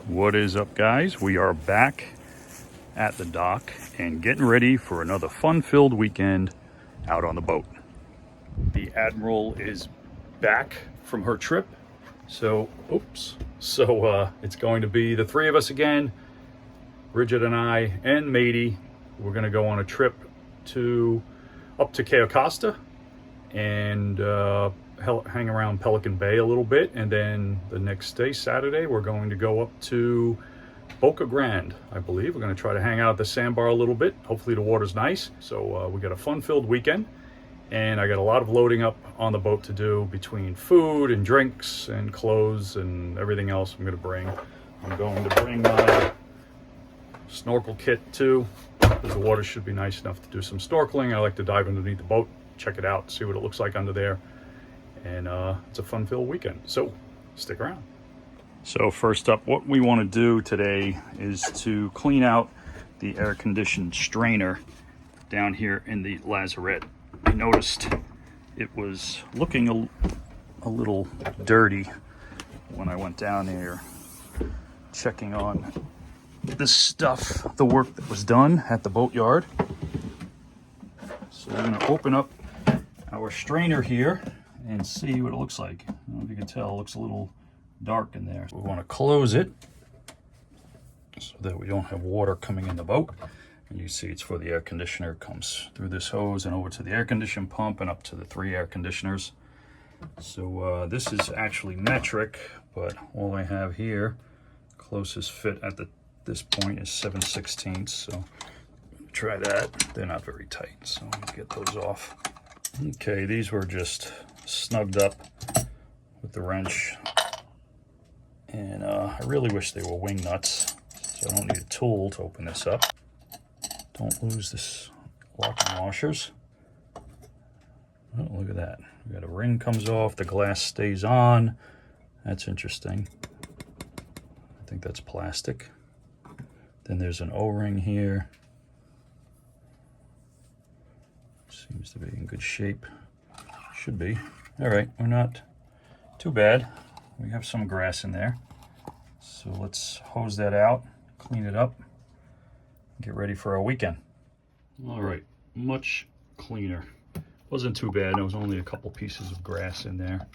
What is up, guys? We are back at the dock and getting ready for another fun-filled weekend out on the boat. The Admiral is back from her trip, so it's going to be the three of us again, Bridget and I and Matey. We're going to go on a trip up to Cayo Costa and hang around Pelican Bay a little bit, and then the next day, Saturday, we're going to go up to Boca Grande, I believe. We're going to try to hang out at the sandbar a little bit. Hopefully the water's nice. So we got a fun-filled weekend, and I got a lot of loading up on the boat to do between food and drinks and clothes and everything else I'm going to bring. I'm going to bring my snorkel kit too, because the water should be nice enough to do some snorkeling. I like to dive underneath the boat, check it out, see what it looks like under there. And it's a fun-filled weekend, so stick around. So first up, what we want to do today is to clean out the air-conditioned strainer down here in the lazarette. I noticed it was looking a little dirty when I went down there checking on this stuff, the work that was done at the boatyard. So we're going to open up our strainer here and see what it looks like. I don't know if you can tell, it looks a little dark in there. We want to close it so that we don't have water coming in the boat. And you see it's for the air conditioner. It comes through this hose and over to the air condition pump and up to the 3 air conditioners. So this is actually metric, but all I have here, closest fit at this point is 7/16. So try that. They're not very tight, so let's get those off. Okay, these were just snugged up with the wrench, and I really wish they were wing nuts, so I don't need a tool to open this up. Don't lose this locking washers. Oh, look at that. We got a ring comes off, the glass stays on. That's interesting. I think that's plastic. Then there's an O-ring here. Seems to be in good shape. Should be. All right, we're not too bad. We have some grass in there. So let's hose that out, clean it up, get ready for our weekend. All right, much cleaner. Wasn't too bad. There was only a couple pieces of grass in there.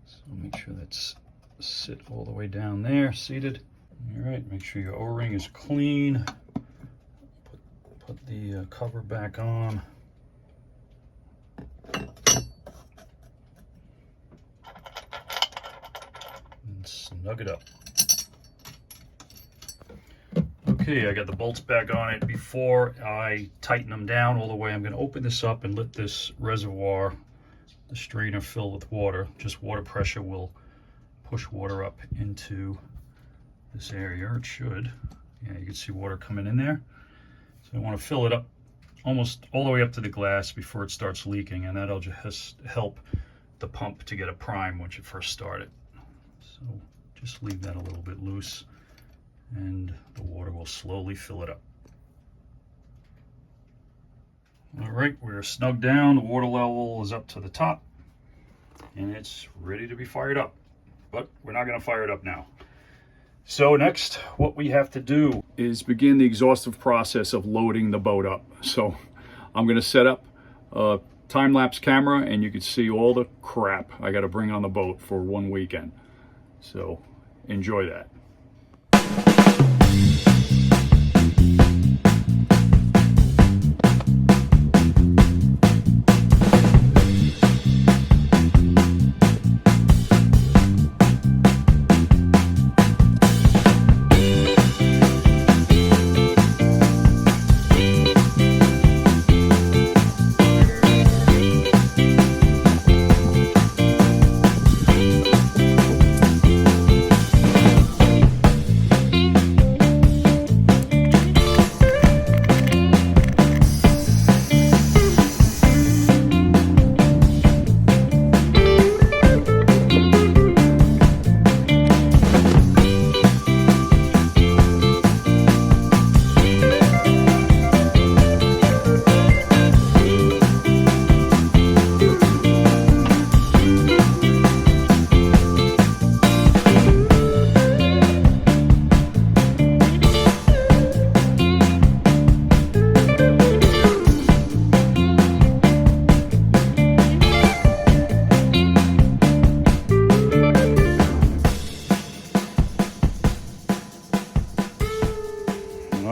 So make sure that's sit all the way down there, seated. All right, make sure your O-ring is clean. Put the cover back on. And snug it up. Okay, I got the bolts back on it. Before I tighten them down all the way, I'm going to open this up and let this reservoir, the strainer, fill with water. Just water pressure will push water up into this area. It should. Yeah, you can see water coming in there. So I want to fill it up almost all the way up to the glass before it starts leaking, and that'll just help the pump to get a prime once you first start it. So just leave that a little bit loose, and the water will slowly fill it up. All right, we're snug down. The water level is up to the top, and it's ready to be fired up. But we're not going to fire it up now. So next, what we have to do is begin the exhaustive process of loading the boat up. So I'm going to set up a time-lapse camera, and you can see all the crap I got to bring on the boat for one weekend. So enjoy that.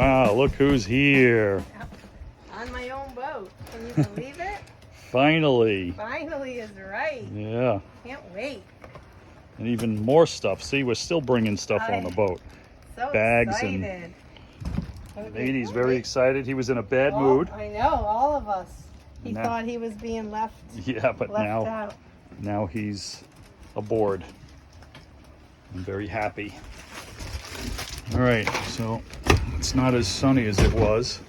Wow, look who's here. On my own boat. Can you believe it? Finally. Finally is right. Yeah. Can't wait. And even more stuff. See, we're still bringing stuff on the boat. So Bags excited. and Nady's very excited. He was in a bad mood. I know, all of us. He Now- thought he was being left. Yeah, but left out. now he's aboard. I'm very happy. All right, so it's not as sunny as it was.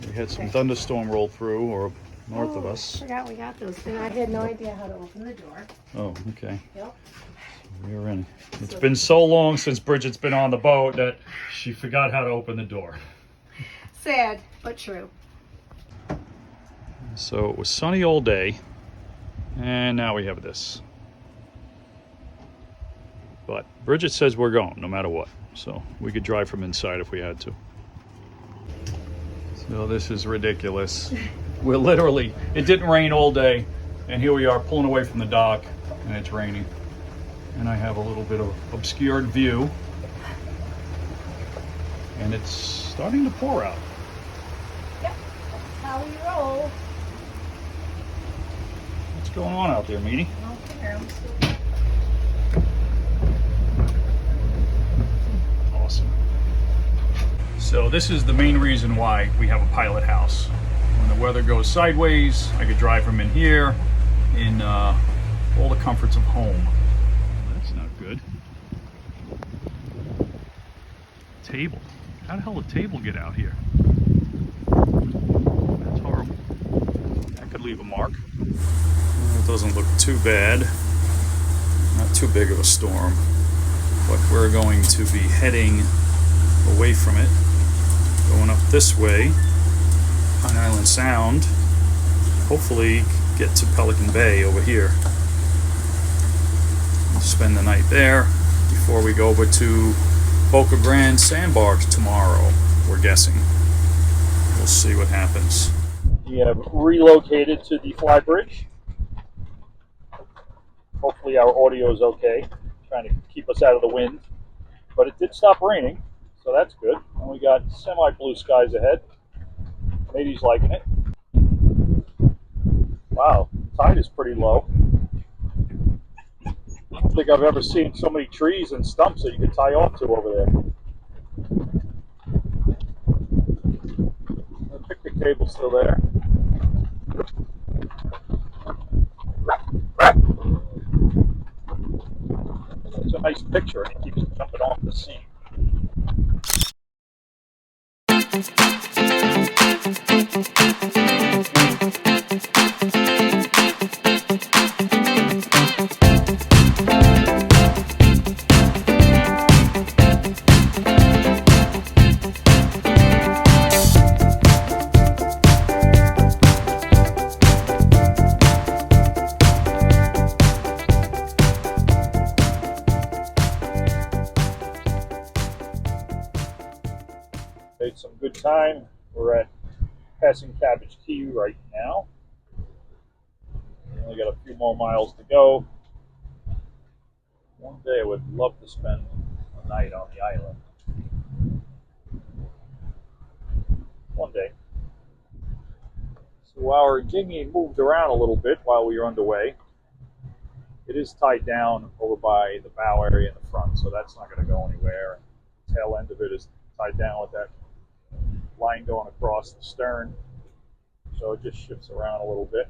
We had some thunderstorm roll through or north of us. I forgot we got those. And I had no idea how to open the door. Oh, okay. Yep. We're in. It's been so long since Bridget's been on the boat that she forgot how to open the door. Sad, but true. So it was sunny all day, and now we have this. But Bridget says we're going no matter what, so we could drive from inside if we had to. So this is ridiculous. We're literally, it didn't rain all day, and here we are pulling away from the dock, and it's raining. And I have a little bit of obscured view, and it's starting to pour out. Yep, that's how we roll. What's going on out there, Meaty? Awesome. So this is the main reason why we have a pilot house. When the weather goes sideways, I could drive from in here in all the comforts of home. That's not good. Table. How the hell did the table get out here? That's horrible. That could leave a mark. It doesn't look too bad. Not too big of a storm. But we're going to be heading away from it. Going up this way. Pine Island Sound. Hopefully get to Pelican Bay over here. Spend the night there before we go over to Boca Grande Sandbar tomorrow, we're guessing. We'll see what happens. We have relocated to the fly bridge. Hopefully our audio is okay. Trying to keep us out of the wind. But it did stop raining, so that's good. And we got semi-blue skies ahead. Nady's liking it. Wow, tide is pretty low. I don't think I've ever seen so many trees and stumps that you could tie off to over there. The picnic table's still there. It's a nice picture and it keeps jumping off the sea. Made some good time. We're at passing Cabbage Key right now. We only got a few more miles to go. One day I would love to spend a night on the island. One day. So our dinghy moved around a little bit while we were underway. It is tied down over by the bow area in the front, so that's not going to go anywhere. The tail end of it is tied down with that line going across the stern, so it just shifts around a little bit.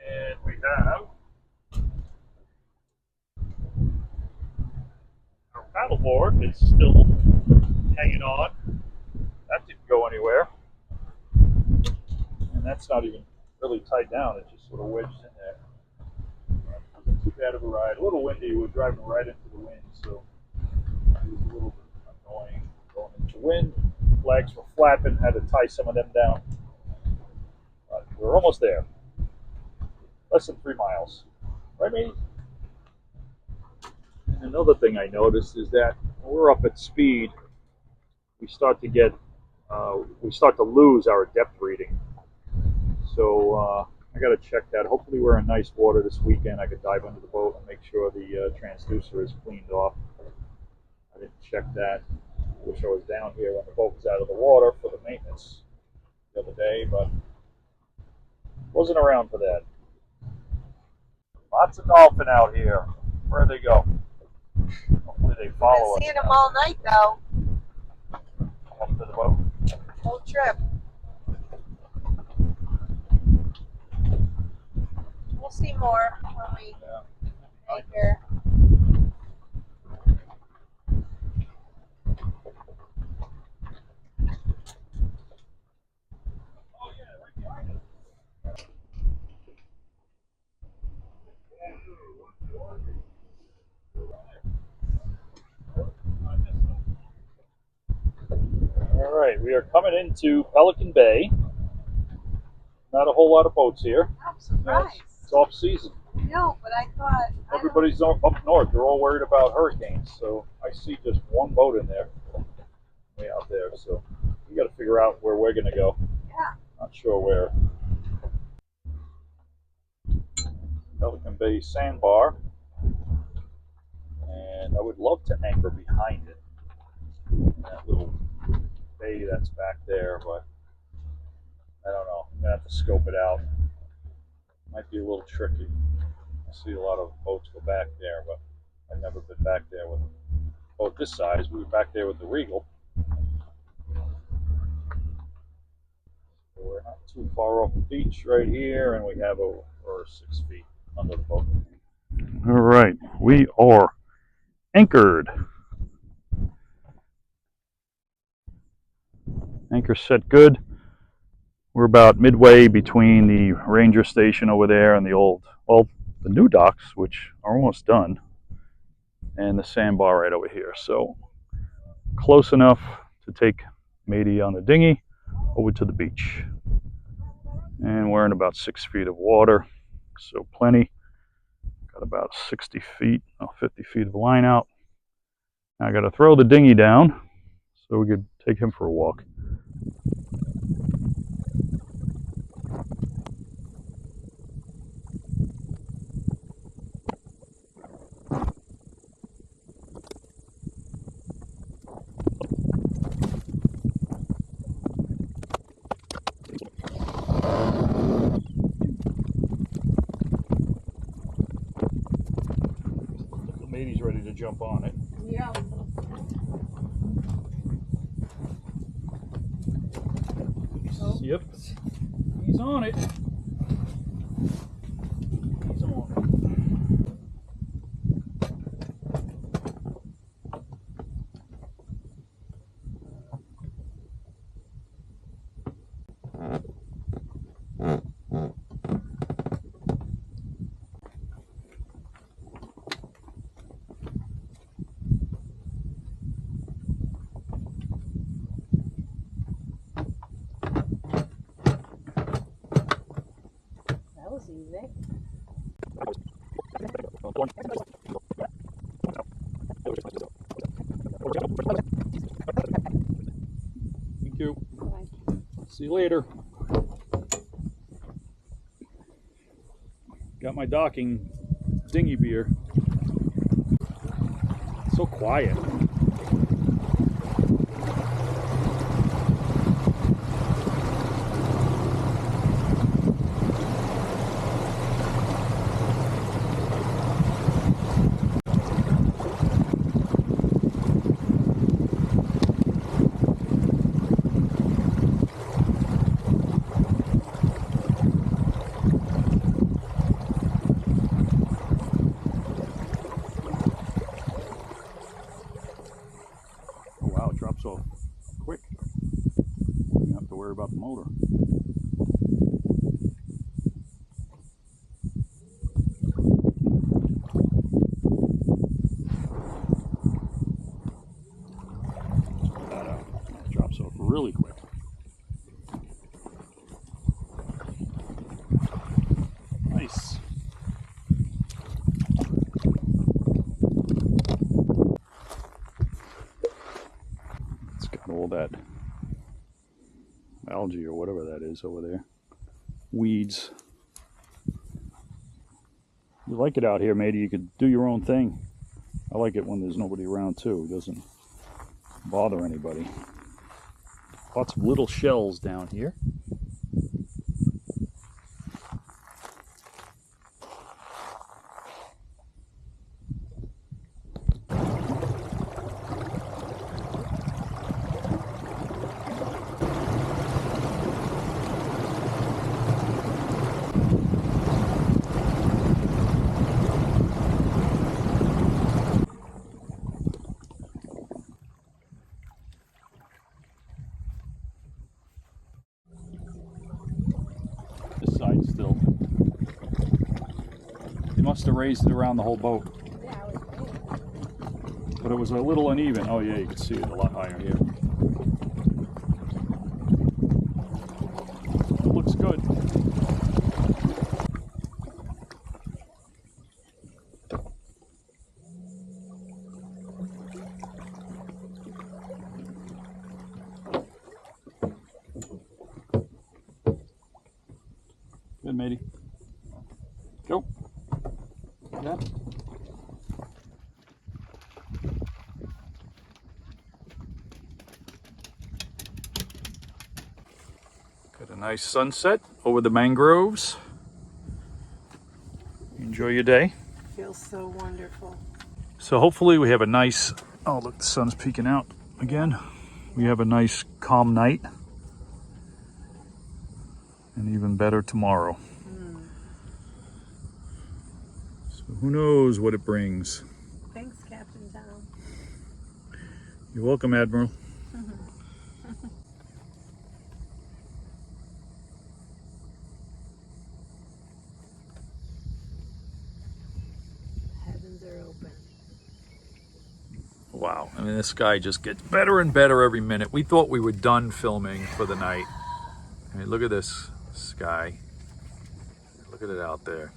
And we have our paddleboard. It's still hanging on. That didn't go anywhere, and that's not even really tied down. It's just sort of wedged in there. Wasn't too bad of a ride. A little windy. We were driving right into the wind, so it was a little bit annoying going into wind. Flags were flapping, had to tie some of them down. But we're almost there. Less than 3 miles. Right, mate? And another thing I noticed is that when we're up at speed, we start to lose our depth reading. So I got to check that. Hopefully we're in nice water this weekend. I could dive under the boat and make sure the transducer is cleaned off. I didn't check that. I wish I was down here when the boat was out of the water for the maintenance the other day, but wasn't around for that. Lots of dolphin out here. Where'd they go? Hopefully they follow us. I've been seeing them all night though. Come up to the boat. Whole trip. We'll see more when we anchor. All right, we are coming into Pelican Bay. Not a whole lot of boats here. I'm surprised. It's off season. No, but I thought Everybody's up north. They're all worried about hurricanes. So I see just one boat in there, way out there. So we got to figure out where we're going to go. Yeah. Not sure where. Pelican Bay Sandbar. And I would love to anchor behind it. That little bay that's back there, but I don't know. I'm going to have to scope it out. Might be a little tricky. I see a lot of boats go back there, but I've never been back there with a boat this size. We were back there with the Regal. So we're not too far off the beach right here, and we have over 6 feet under the boat. All right, we are anchored. Anchor set good. We're about midway between the ranger station over there and the the new docks, which are almost done, and the sandbar right over here. So close enough to take Matey on the dinghy over to the beach. And we're in about 6 feet of water, so plenty. Got about 60 feet, 50 feet of line out. Now I got to throw the dinghy down so we could take him for a walk. Matey's ready to jump on it. Yeah. Yep, he's on it. He's on it. That was easy. Thank you. Bye. See you later. Got my docking dinghy beer. So quiet. Off quick. You don't have to worry about the motor. That drops off really quick. Nice. All that algae or whatever that is over there. Weeds. You like it out here, matey. You could do your own thing. I like it when there's nobody around too. It doesn't bother anybody. Lots of little shells down here. This side still. They must have raised it around the whole boat. Yeah, I was waiting. But it was a little uneven. Oh yeah, you can see it a lot higher here. It looks good. Good, matey. Go. Yeah. Got a nice sunset over the mangroves. Enjoy your day. Feels so wonderful. So hopefully we have a nice, oh look, the sun's peeking out again. We have a nice calm night. And even better tomorrow. So who knows what it brings. Thanks, Captain Tom. You're welcome, Admiral. Heavens are open. Wow, I mean, this sky just gets better and better every minute. We thought we were done filming for the night. I mean, look at this sky. Look at it out there.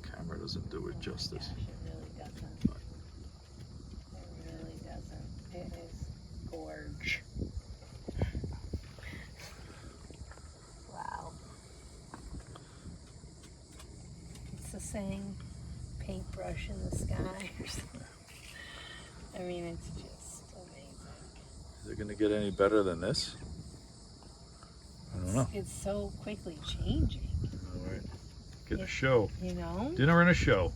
Camera doesn't do it justice. Gosh, it really doesn't. It really doesn't. It is gorge. Wow. It's the saying, paintbrush in the sky or something. I mean, it's just amazing. Is it going to get any better than this? I don't know. It's so quickly changing. All right. Get a show. You know? Dinner and a show.